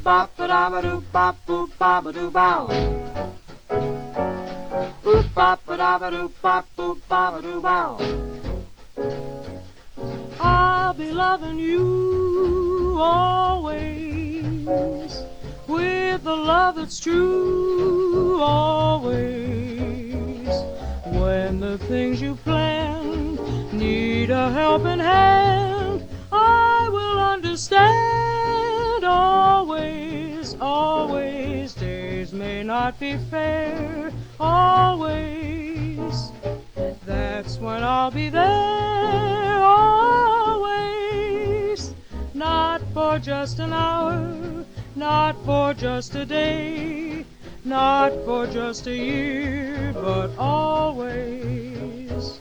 bop ba da ba doo bop boop ba ba doo bow. Boop bop ba da ba doo bop boop ba ba doo bow. I'll be loving you always with the love that's true always. When the things you plan need a helping hand, I will understand always, always. Days may not be fair always. That's when I'll be there always. Not for just an hour, not for just a day, not for just a year, but always.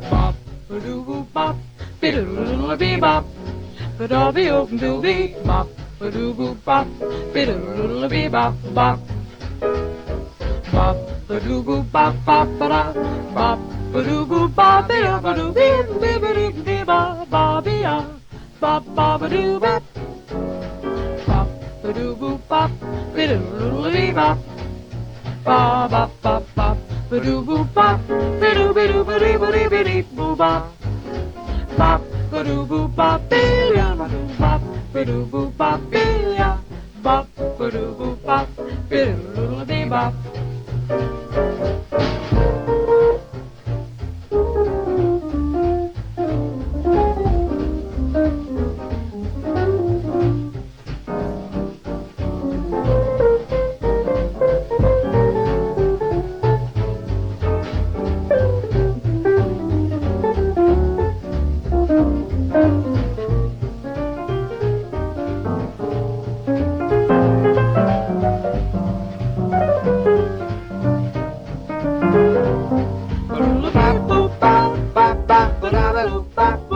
Bop a doo boo bop, biddle bee bop, ba da bee oop doo bee bop, a doo boo bop, biddle bee bop bop. Bop a doo boo bop bop ba da, bop a doo boo bop bee a ba doo bee bee ba doo bee ba ba bee a, bop ba ba doo bop. Bop a doo boo bop, biddle bee bop. Ba ba ba ba ba doo boo bop, ba doo ba doo ba dee ba dee ba dee boo bop. Bop ba doo boo bop, bee ya ba doo bop, ba doo boo bop, bee ya. Bop ba doo boo bop, biddle bee bop. Ba-doo-ba-boo-ba, ba-ba-ba-ba-da-ba-doo-ba.